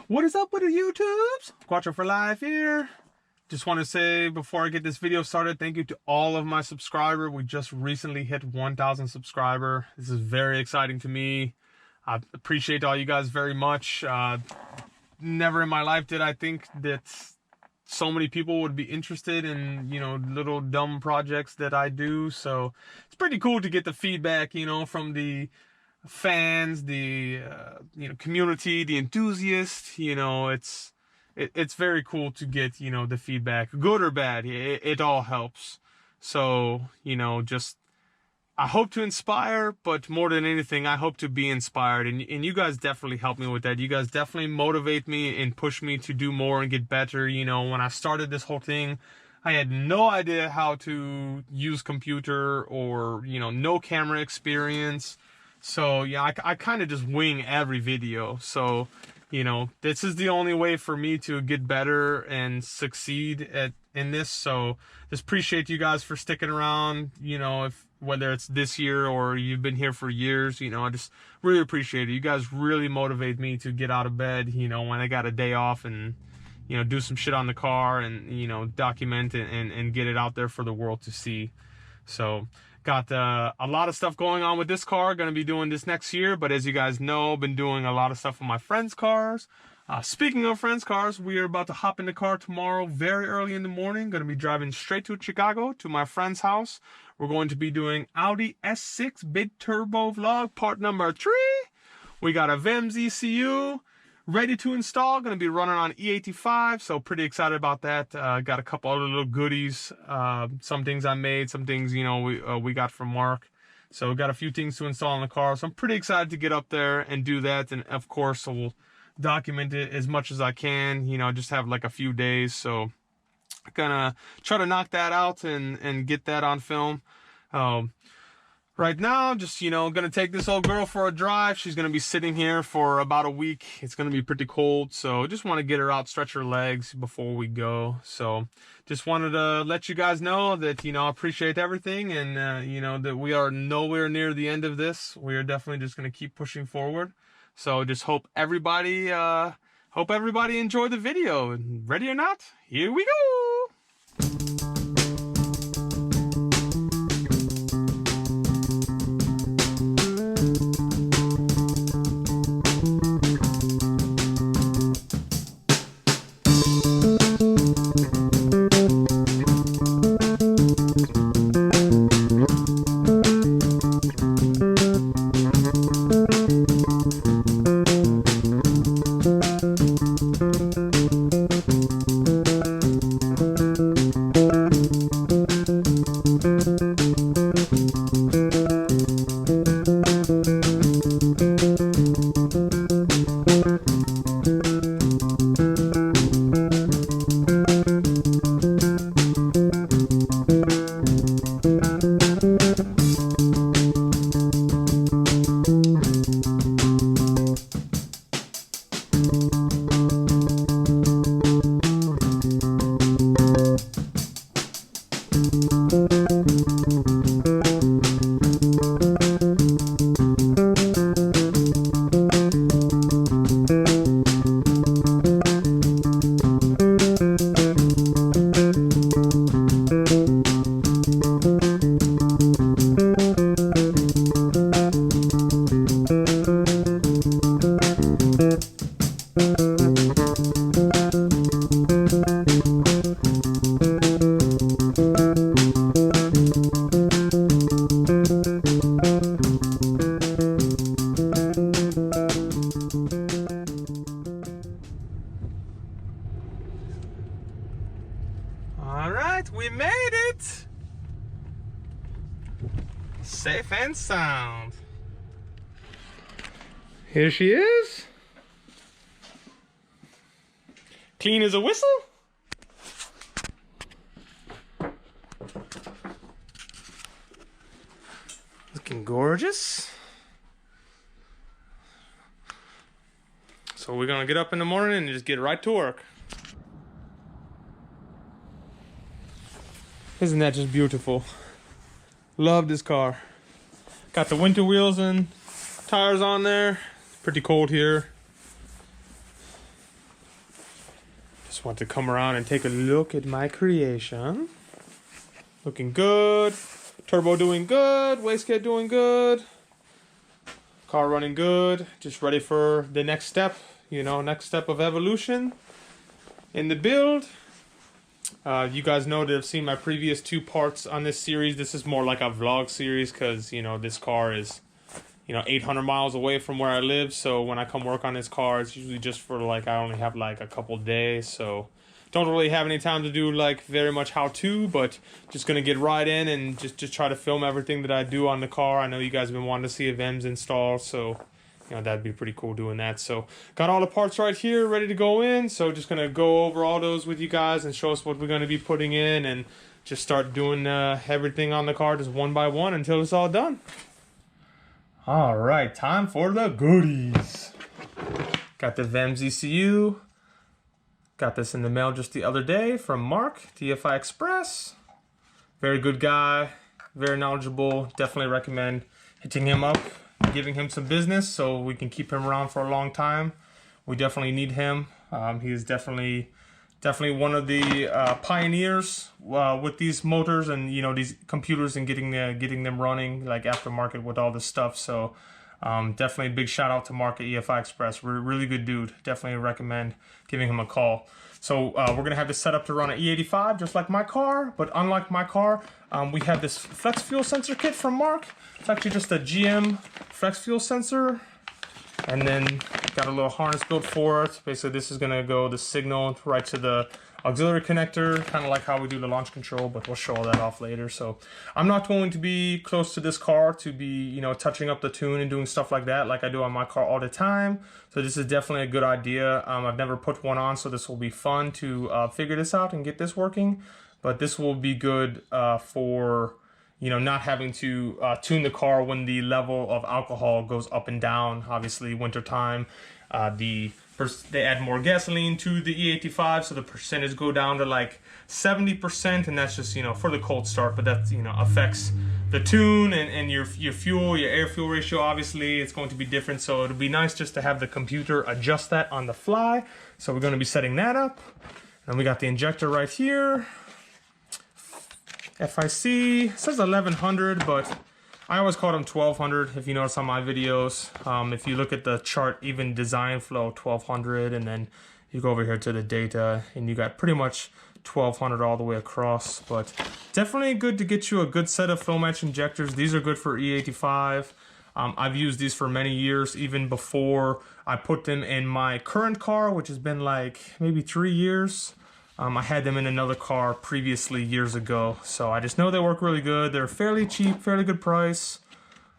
What is up with the YouTubes? Quattro for life here. Just want to say before I get this video started, thank you to all of my subscribers. We just recently hit 1,000 subscribers. This is very exciting to me. I appreciate all you guys very much. Never in my life did I think that so many people would be interested in, you know, little dumb projects that I do. So it's pretty cool to get the feedback, you know, from the fans, the you know, community, the enthusiasts. You know, it's very cool to get, you know, the feedback, good or bad. It all helps. So, you know, just I hope to inspire, but more than anything, I hope to be inspired. And you guys definitely help me with that. You guys definitely motivate me and push me to do more and get better. You know, when I started this whole thing, I had no idea how to use computer or, you know, no camera experience. So yeah, I kind of just wing every video. So, you know, this is the only way for me to get better and succeed in this. So just appreciate you guys for sticking around, you know, whether it's this year or you've been here for years. You know, I just really appreciate it. You guys really motivate me to get out of bed, you know, when I got a day off and, you know, do some shit on the car and, you know, document it and get it out there for the world to see. So got a lot of stuff going on with this car. Going to be doing this next year, but as you guys know, been doing a lot of stuff with my friends' cars. Speaking of friends' cars, we are about to hop in the car tomorrow very early in the morning. Going to be driving straight to Chicago to my friend's house. We're going to be doing Audi S6 big turbo vlog part number 3. We got a VEMS ECU ready to install, going to be running on E85, so pretty excited about that. Got a couple other little goodies, some things I made, some things, you know, we got from Mark. So we got a few things to install in the car, so I'm pretty excited to get up there and do that. And of course, we'll document it as much as I can, you know, just have like a few days. So gonna try to knock that out and get that on film. Right now, just, you know, gonna take this old girl for a drive. She's gonna be sitting here for about a week. It's gonna be pretty cold, so just want to get her out, stretch her legs before we go. So just wanted to let you guys know that, you know, I appreciate everything, and you know, that we are nowhere near the end of this. We are definitely just gonna keep pushing forward. So just hope everybody enjoyed the video. Ready or not, here we go. All right, we made it. Safe and sound. Here she is. Clean as a whistle. Looking gorgeous. So we're gonna get up in the morning and just get right to work. Isn't that just beautiful? Love this car. Got the winter wheels and tires on there. Pretty cold here. want to come around and take a look at my creation. Looking good. Turbo doing good. Wastegate doing good. Car running good. Just ready for the next step. You know, next step of evolution in the build. You guys know that have seen my previous 2 parts on this series. This is more like a vlog series because, you know, this car is, you know, 800 miles away from where I live. So when I come work on this car, it's usually just for like, I only have like a couple days. So don't really have any time to do like very much how-to, but just going to get right in and just try to film everything that I do on the car. I know you guys have been wanting to see a VEMS install, so you know, that'd be pretty cool doing that. So got all the parts right here ready to go in. So just going to go over all those with you guys and show us what we're going to be putting in and just start doing everything on the car just one by one until it's all done. All right, time for the goodies. Got the VEMS ECU. Got this in the mail just the other day from Mark, the EFI Express. Very good guy, very knowledgeable. Definitely recommend hitting him up, giving him some business so we can keep him around for a long time. We definitely need him. He is definitely one of the pioneers with these motors and, you know, these computers and getting them running like aftermarket with all this stuff. So definitely a big shout out to Mark at EFI Express. Really good dude. Definitely recommend giving him a call. So we're gonna have this set up to run an E85 just like my car, but unlike my car, we have this flex fuel sensor kit from Mark. It's actually just a GM flex fuel sensor, and then got a little harness built for it. Basically this is gonna go the signal right to the auxiliary connector, kind of like how we do the launch control, but we'll show all that off later. So I'm not going to be close to this car to be, you know, touching up the tune and doing stuff like that like I do on my car all the time. So this is definitely a good idea. I've never put one on, so this will be fun to figure this out and get this working. But this will be good for, you know, not having to tune the car when the level of alcohol goes up and down. Obviously wintertime, they add more gasoline to the E85, so the percentage go down to like 70%, and that's just, you know, for the cold start, but that, you know, affects the tune and your fuel, your air fuel ratio. Obviously it's going to be different, so it'll be nice just to have the computer adjust that on the fly. So we're going to be setting that up, and we got the injector right here. FIC, it says 1100, but I always call them 1200 if you notice on my videos. If you look at the chart, even design flow 1200, and then you go over here to the data and you got pretty much 1200 all the way across. But definitely good to get you a good set of flow match injectors. These are good for E85. I've used these for many years, even before I put them in my current car, which has been like maybe 3 years. I had them in another car previously years ago, so I just know they work really good. They're fairly cheap, fairly good price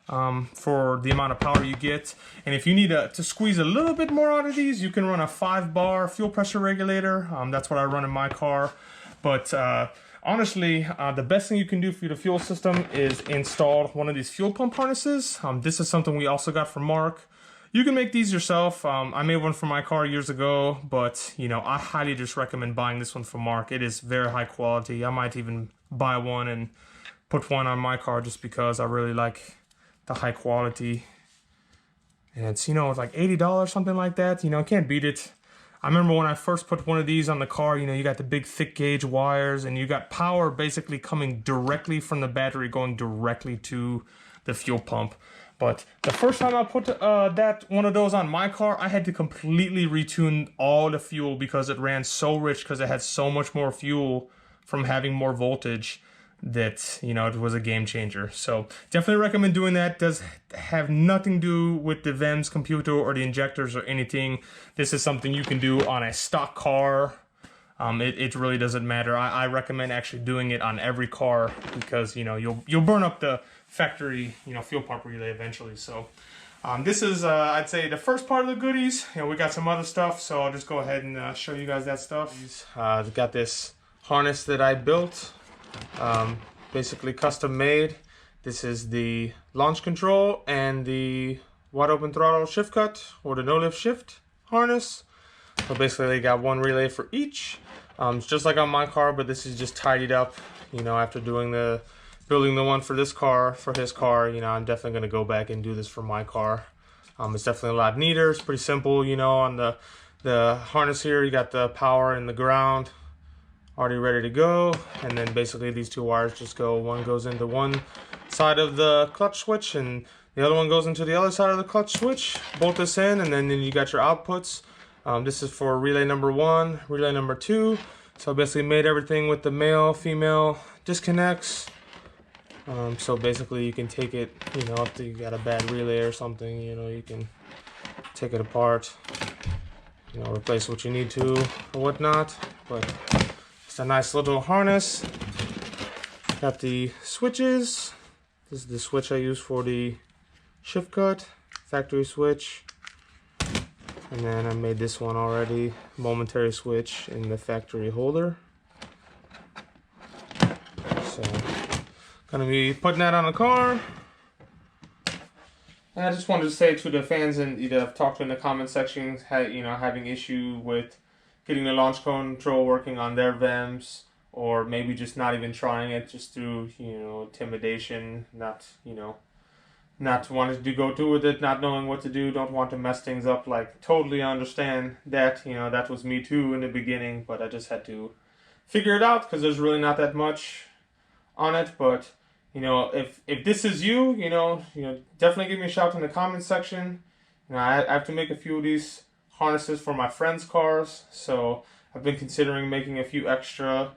for the amount of power you get. And if you need to squeeze a little bit more out of these, you can run a 5-bar fuel pressure regulator. That's what I run in my car. But honestly, the best thing you can do for the fuel system is install one of these fuel pump harnesses. This is something we also got from Mark. You can make these yourself. I made one for my car years ago, but you know, I highly just recommend buying this one from Mark. It is very high quality. I might even buy one and put one on my car just because I really like the high quality. And it's, you know, it's like $80, something like that. You know, can't beat it. I remember when I first put one of these on the car, you know, you got the big thick gauge wires and you got power basically coming directly from the battery going directly to the fuel pump. But the first time I put one of those on my car, I had to completely retune all the fuel because it ran so rich, because it had so much more fuel from having more voltage that, you know, it was a game changer. So definitely recommend doing that. Does have nothing to do with the VEMS computer or the injectors or anything. This is something you can do on a stock car. It really doesn't matter. I recommend actually doing it on every car because, you know, you'll burn up the factory, you know, fuel pump relay eventually. So this is I'd say the first part of the goodies. You know, we got some other stuff, so I'll just go ahead and show you guys that stuff. I've got this harness that I built, basically custom made. This is the launch control and the wide open throttle shift cut or the no lift shift harness. So basically they got one relay for each. It's just like on my car, but this is just tidied up, you know, after doing building the one for this car, for his car. You know, I'm definitely going to go back and do this for my car. It's definitely a lot neater. It's pretty simple, you know, on the the harness here, you got the power and the ground already ready to go, and then basically these two wires just go, one goes into one side of the clutch switch and the other one goes into the other side of the clutch switch. Bolt this in, and then you got your outputs. This is for relay number 1, relay number 2. So I basically made everything with the male, female disconnects. So basically you can take it, you know, if you got a bad relay or something, you know, you can take it apart, you know, replace what you need to or whatnot. But it's a nice little harness. Got the switches. This is the switch I use for the shift cut, factory switch. And then I made this one already, momentary switch in the factory holder. So, gonna be putting that on the car. And I just wanted to say to the fans and that I've talked to in the comment section, you know, having issue with getting the launch control working on their VEMS, or maybe just not even trying it just through, you know, intimidation, not, you know, not wanting to go through with it, not knowing what to do, don't want to mess things up. Like, totally understand that, you know, that was me too in the beginning, but I just had to figure it out because there's really not that much on it. But, you know, if this is you, you know, definitely give me a shout in the comment section. You know, I have to make a few of these harnesses for my friends' cars, so I've been considering making a few extra,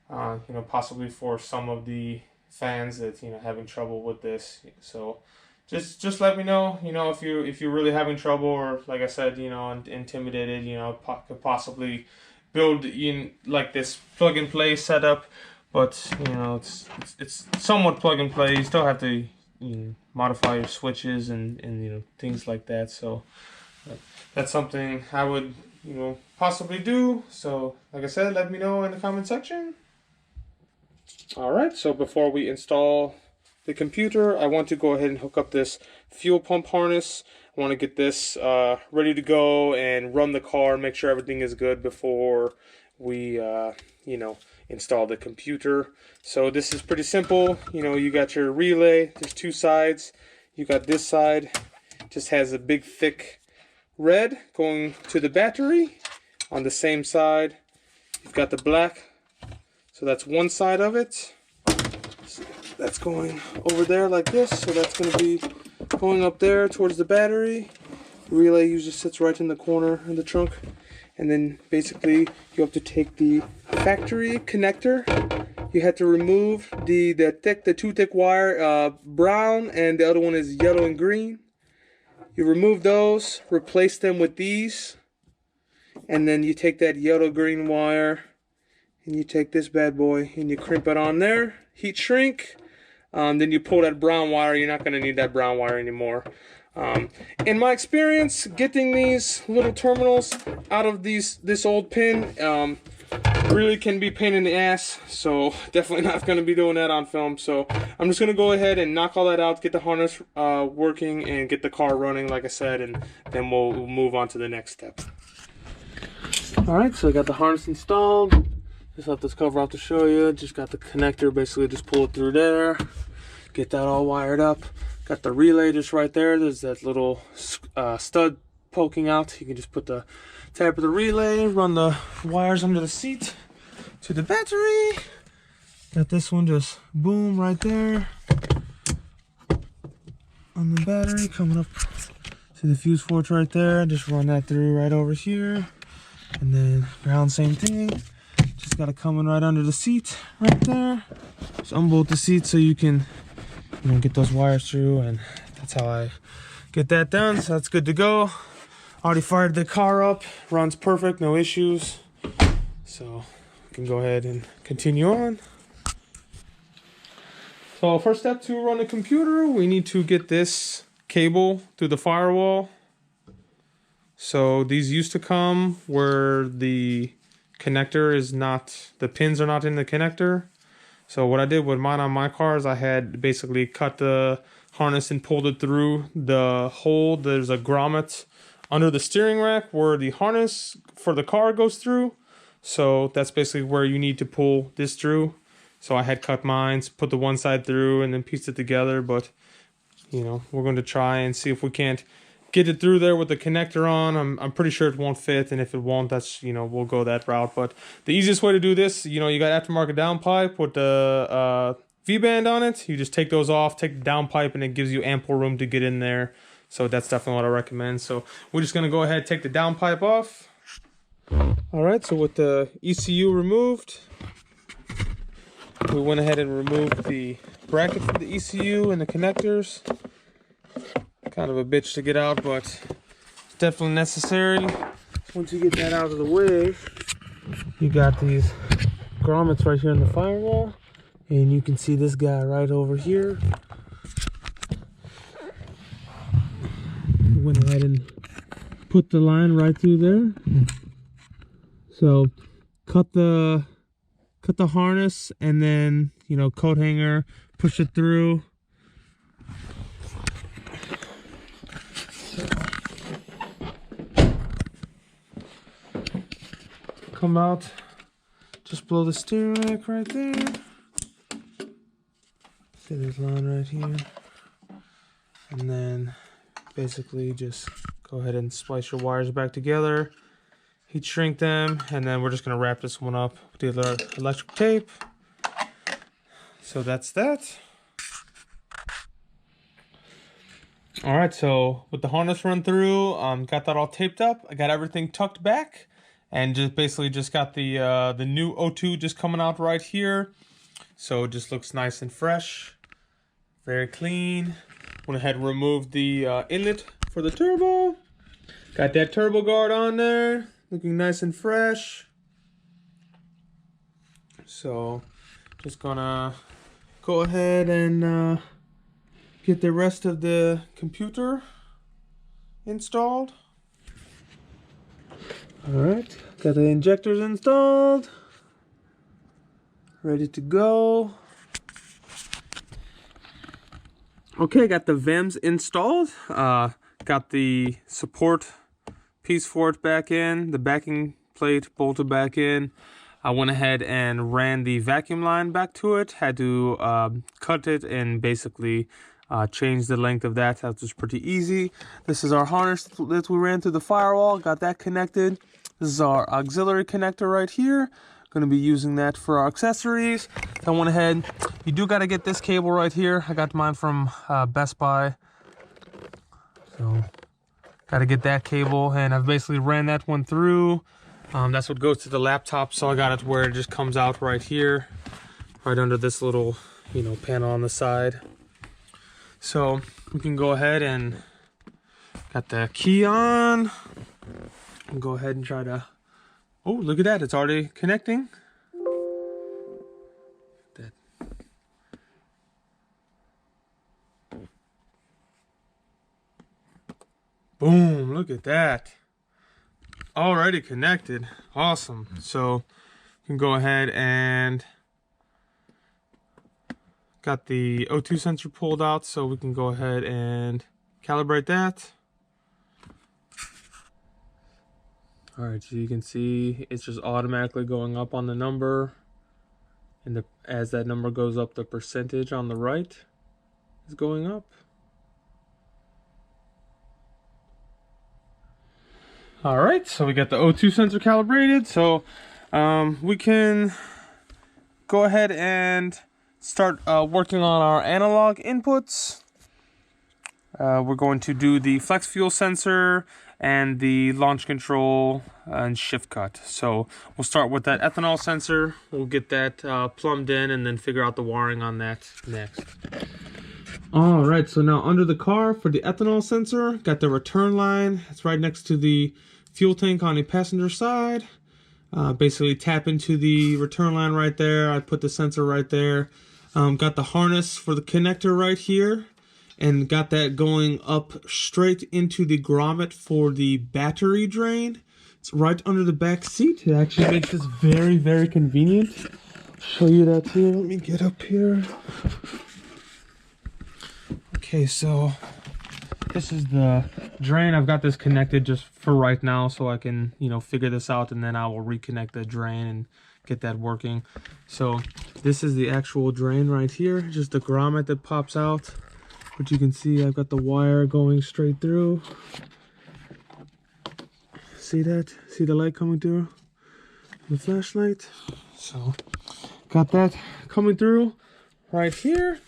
you know, possibly for some of the fans that, you know, having trouble with this. So just let me know, you know, if you're really having trouble, or like I said, you know, intimidated, you know, could possibly build in like this plug and play setup. But, you know, it's somewhat plug and play. You still have to, you know, modify your switches and you know, things like that. So that's something I would, you know, possibly do. So like I said, let me know in the comment section. Alright, so before we install the computer, I want to go ahead and hook up this fuel pump harness. I want to get this ready to go and run the car, make sure everything is good before we you know, install the computer. So this is pretty simple. You know, you got your relay, there's two sides. You got this side, just has a big thick red going to the battery. On the same side, you've got the black. So that's one side of it. So that's going over there like this. So that's going to be going up there towards the battery. The relay usually sits right in the corner of the trunk. And then basically you have to take the factory connector. You have to remove the two thick wire, brown, and the other one is yellow and green. You remove those, replace them with these, and then you take that yellow green wire and you take this bad boy and you crimp it on there, heat shrink. Then you pull that brown wire. You're not going to need that brown wire anymore. In my experience, getting these little terminals out of this old pin really can be a pain in the ass, so definitely not going to be doing that on film. So I'm just going to go ahead and knock all that out, get the harness working, and get the car running like I said, and then we'll move on to the next step. Alright, so I got the harness installed. Just left this cover off to show you. Just got the connector, basically just pull it through there, get that all wired up. Got the relay just right there. There's that little stud poking out. You can just put the tab of the relay, run the wires under the seat to the battery. Got this one just boom right there on the battery, coming up to the fuse ports right there. Just run that through right over here, and then ground, same thing. Just got it coming right under the seat right there. Just unbolt the seat so you can, you know, get those wires through, and that's how I get that done. So that's good to go. Already fired the car up, runs perfect, no issues. So we can go ahead and continue on. So first step to run the computer, we need to get this cable through the firewall. So these used to come where the connector is not, the pins are not in the connector. So what I did with mine on my cars, I had basically cut the harness and pulled it through the hole. There's a grommet under the steering rack where the harness for the car goes through. So that's basically where you need to pull this through. So I had cut mine, put the one side through, and then pieced it together. But, you know, we're going to try and see if we can't get it through there with the connector on. I'm pretty sure it won't fit, and if it won't, that's, you know, we'll go that route. But the easiest way to do this, you know, you got aftermarket downpipe with the V-band on it. You just take those off, take the downpipe, and it gives you ample room to get in there. So that's definitely what I recommend. So we're just gonna go ahead, take the downpipe off. All right, so with the ECU removed, we went ahead and removed the bracket for the ECU and the connectors. Kind of a bitch to get out, but it's definitely necessary. Once you get that out of the way, you got these grommets right here in the firewall, and you can see this guy right over here. Went ahead and put the line right through there. So cut the harness, and then, you know, coat hanger, push it through. Come out just below the steering rack right there. See this line right here, and then basically just go ahead and splice your wires back together, heat shrink them, and then we're just going to wrap this one up with the electric tape. So that's that. All right, so with the harness run through, got that all taped up. I got everything tucked back, and just basically just got the new O2 just coming out right here. So it just looks nice and fresh, very clean. Went ahead and removed the inlet for the turbo. Got that turbo guard on there, looking nice and fresh. So just gonna go ahead and get the rest of the computer installed. All right, got the injectors installed, ready to go. Okay, got the VEMS installed. Got the support piece for it back in, the backing plate bolted back in. I went ahead and ran the vacuum line back to it. Had to cut it and basically change the length of that. That was pretty easy. This is our harness that we ran through the firewall. Got that connected. This is our auxiliary connector right here. Going to be using that for our accessories. I went ahead. You do got to get this cable right here. I got mine from Best Buy. So got to get that cable, and I've basically ran that one through. That's what goes to the laptop. So I got it where it just comes out right here, right under this little, you know, panel on the side. So we can go ahead and got the key on. And go ahead and try to. Oh, look at that! It's already connecting. Boom! Look at that. Already connected. Awesome. So you can go ahead and got the O2 sensor pulled out, so we can go ahead and calibrate that. All right, so you can see it's just automatically going up on the number, and as that number goes up, the percentage on the right is going up. All right, so we got the O2 sensor calibrated, so we can go ahead and start working on our analog inputs. We're going to do the flex fuel sensor and the launch control and shift cut. So we'll start with that ethanol sensor. We'll get that plumbed in and then figure out the wiring on that next. All right, so now under the car for the ethanol sensor, got the return line. It's right next to the fuel tank on the passenger side. Basically tap into the return line right there. I put the sensor right there. Got the harness for the connector right here, and got that going up straight into the grommet for the battery drain. It's right under the back seat. It actually makes this very, very convenient. I'll show you that here. Let me get up here. Okay, so this is the drain. I've got this connected just for right now so I can, you know, figure this out, and then I will reconnect the drain and get that working. So this is the actual drain right here, just the grommet that pops out. But you can see I've got the wire going straight through. See that? See the light coming through? The flashlight. So got that coming through right here.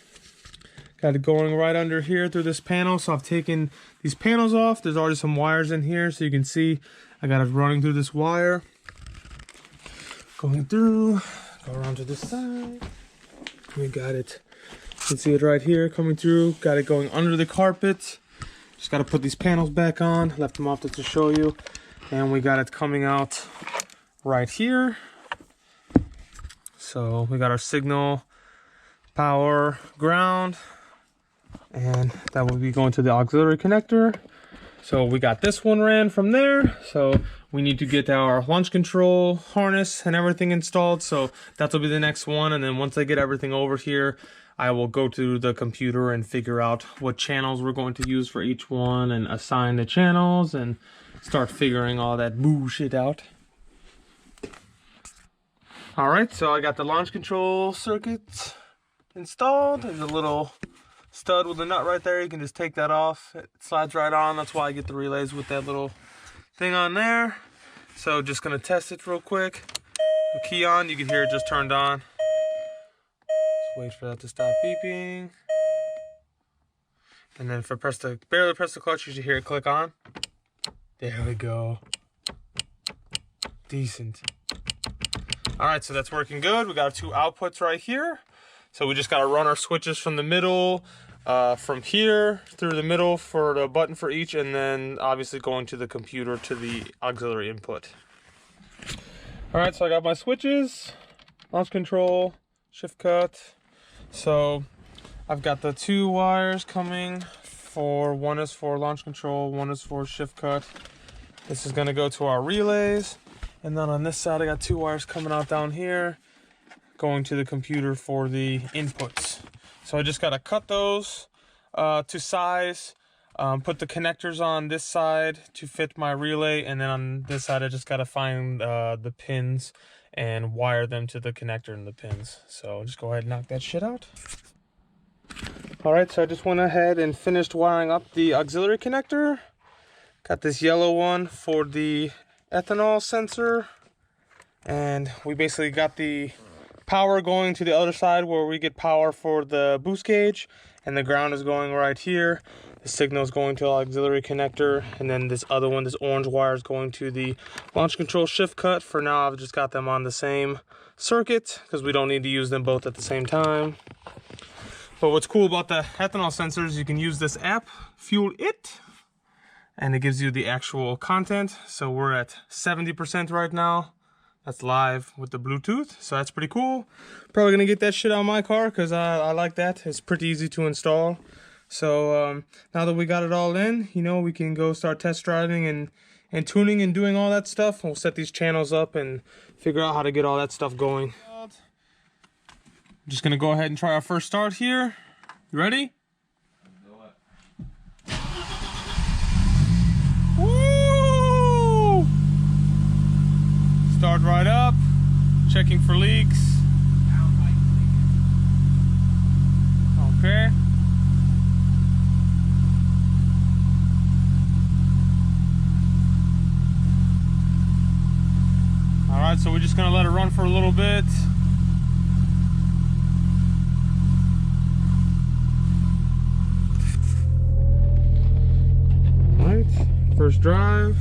Got it going right under here through this panel. So I've taken these panels off. There's already some wires in here, so you can see I got it running through this wire. Going through, go around to this side. We got it. You can see it right here coming through. Got it going under the carpet. Just got to put these panels back on. Left them off to show you. And we got it coming out right here. So we got our signal, power, ground, and that will be going to the auxiliary connector. So we got this one ran from there. So we need to get our launch control harness and everything installed. So that'll be the next one. And then once I get everything over here, I will go to the computer and figure out what channels we're going to use for each one and assign the channels and start figuring all that bullshit out. All right, so I got the launch control circuit installed. There's a little stud with a nut right there. You can just take that off. It slides right on. That's why I get the relays with that little thing on there. So just gonna test it real quick. The key on, you can hear it just turned on. Just wait for that to stop beeping. And then if I barely press the clutch, you should hear it click on. There we go. Decent. All right, so that's working good. We got our two outputs right here. So we just got to run our switches from the middle, from here through the middle for the button for each, and then obviously going to the computer to the auxiliary input. All right, so I got my switches, launch control, shift cut. So I've got the two wires coming for, one is for launch control, one is for shift cut. This is going to go to our relays. And then on this side, I got two wires coming out down here, going to the computer for the inputs. So I just got to cut those to size, put the connectors on this side to fit my relay, and then on this side I just got to find the pins and wire them to the connector and the pins. So just go ahead and knock that shit out. Alright, so I just went ahead and finished wiring up the auxiliary connector. Got this yellow one for the ethanol sensor, and we basically got the power going to the other side where we get power for the boost gauge, and the ground is going right here. The signal is going to the auxiliary connector, and then this other one, this orange wire, is going to the launch control shift cut. For now, I've just got them on the same circuit because we don't need to use them both at the same time. But what's cool about the ethanol sensors, you can use this app, Fuel It, and it gives you the actual content. So we're at 70% right now. That's live with the Bluetooth, so that's pretty cool. Probably gonna get that shit on my car because I like that. It's pretty easy to install. So now that we got it all in, you know, we can go start test driving and tuning and doing all that stuff. We'll set these channels up and figure out how to get all that stuff going. I'm just gonna go ahead and try our first start here. You ready? Woo! Start right up, checking for leaks. Okay. All right, so we're just gonna let it run for a little bit. All right, first drive.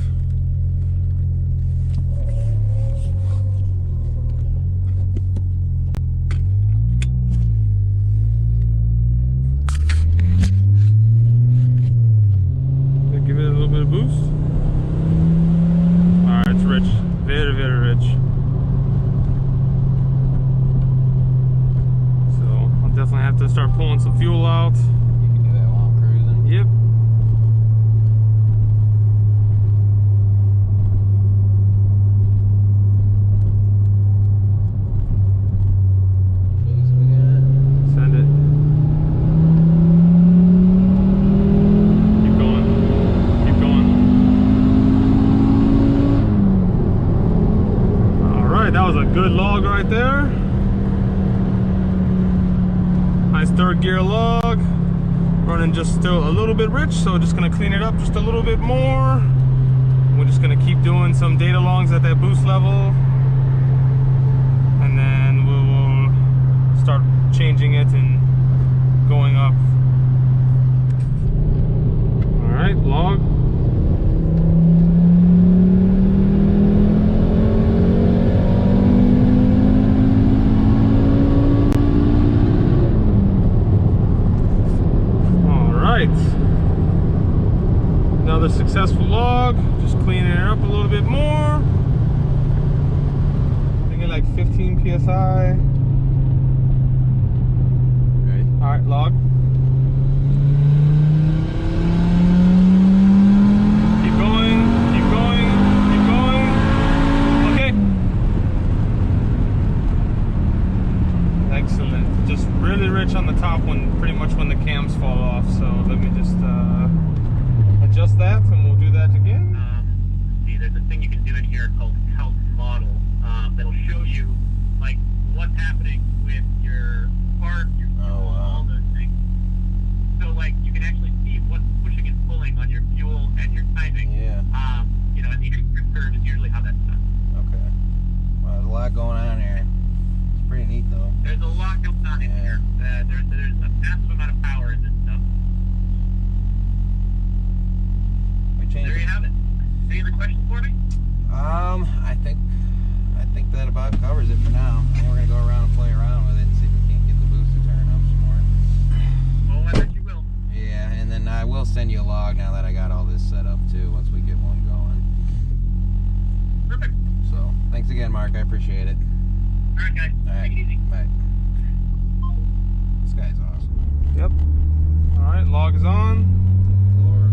Give it a little bit of boost. All right, it's rich, very, very rich. So I'll definitely have to start pulling some fuel out. You can do that while I'm cruising? Yep. Send it. Keep going. Keep going. All right, that was a good log right there. Nice third gear log. running just still a little bit rich, so just gonna clean it up just a little bit more. We're just gonna keep doing some data longs at that boost level, and then we will start changing it and going up. All right, log. Another successful log, just cleaning it up a little bit more. I think it's like 15 psi. Ready? All right, log. Keep going, keep going, keep going. Okay. Excellent. Just really rich on the top when pretty much when the cams fall off. So let me just adjust that, and we'll do that again. See, there's a thing you can do in here called health model that'll show you like what's happening with your part, your fuel, all those things. So like you can actually see what's pushing and pulling on your fuel and your timing. Yeah. You know, and the injector curve is usually how that's done. Okay. Well, there's a lot going on here. It's pretty neat though. There's a lot going on in here. There's a massive amount of power in this stuff. There you have it. Any other questions for me? I think that about covers it for now. I think we're gonna go around and play around with it and see if we can't get the boost to turn up some more. Oh, I bet you will. Yeah, and then I will send you a log now that I got all this set up too, once we get one going. Perfect. So, thanks again, Mark. I appreciate it. All right, guys. All right. Take it easy. Bye. This guy's awesome. Yep. All right, log is on. Floor.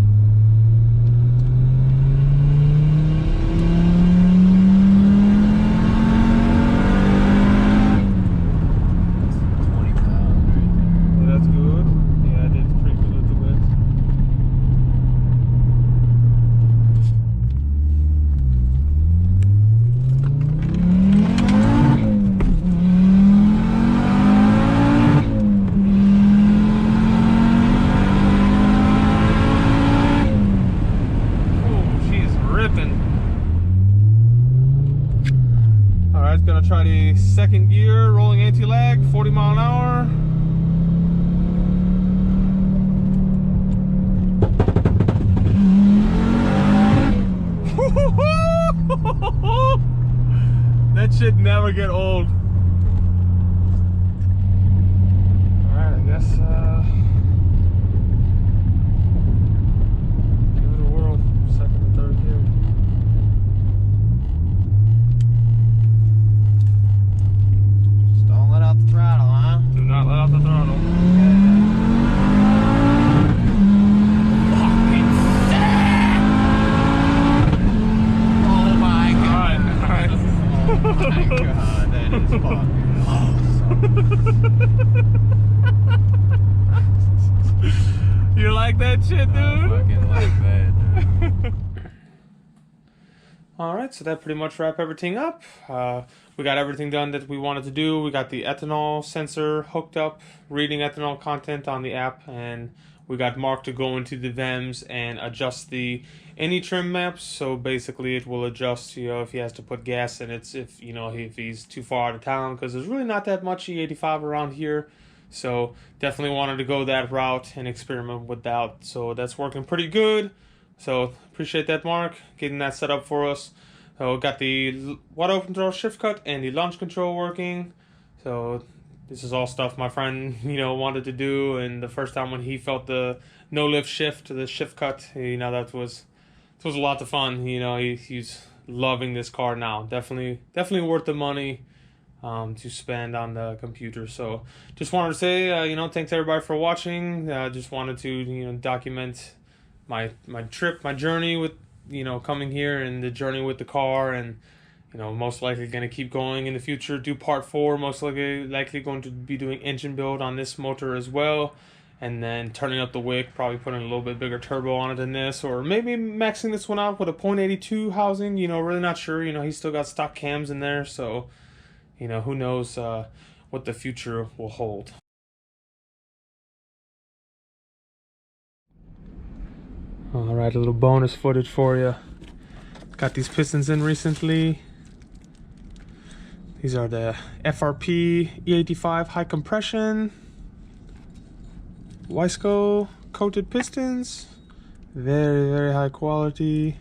Gonna try the second gear, rolling anti-lag, 40 mile an hour. That shit never get old. Alright, I guess give it a whirl, second and third gear. Don't let out the throttle, huh? Do not let out the throttle. Fucking sick! Oh my god. Alright, alright. Oh my god, that is fucking awesome. You like that shit, dude? I fucking like that, dude. Alright, so that pretty much wrapped everything up. We got everything done that we wanted to do. We got the ethanol sensor hooked up, reading ethanol content on the app, and we got Mark to go into the VEMS and adjust the any trim maps. So basically it will adjust, you know, if he has to put gas in it, if, you know, if he's too far out of town, because there's really not that much E85 around here. So definitely wanted to go that route and experiment with that. So that's working pretty good. So appreciate that, Mark, getting that set up for us. So got the water control shift cut and the launch control working. So this is all stuff my friend, you know, wanted to do. And the first time when he felt the no lift shift, the shift cut, you know, that was a lot of fun. You know, he's loving this car now. Definitely worth the money to spend on the computer. So just wanted to say, you know, thanks everybody for watching. Just wanted to, you know, document my trip, my journey with, you know, coming here and the journey with the car, and, you know, most likely going to keep going in the future, do part 4, most likely going to be doing engine build on this motor as well, and then turning up the wick, probably putting a little bit bigger turbo on it than this, or maybe maxing this one out with a .82 housing, you know, really not sure. You know, he's still got stock cams in there, so, you know, who knows what the future will hold. All right, a little bonus footage for you. Got these pistons in recently. These are the FRP E85 high compression Wiseco coated pistons. Very, very high quality.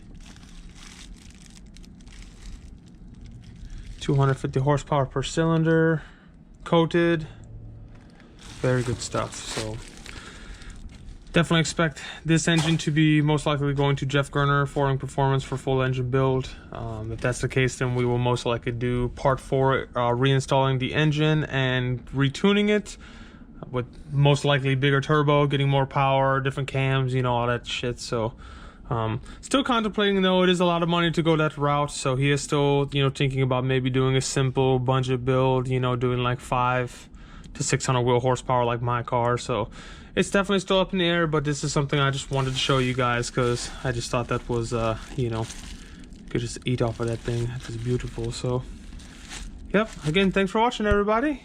250 horsepower per cylinder, coated. Very good stuff. So definitely expect this engine to be most likely going to Jeff Gerner Foreign Performance for full engine build. If that's the case, then we will most likely do part 4, reinstalling the engine and retuning it with most likely bigger turbo, getting more power, different cams, you know, all that shit. So still contemplating, though. It is a lot of money to go that route, so he is still, you know, thinking about maybe doing a simple budget build, you know, doing like 500 to 600 wheel horsepower like my car. So it's definitely still up in the air, but this is something I just wanted to show you guys because I just thought that was you know, you could just eat off of that thing. It's beautiful. So yep, again, thanks for watching, everybody.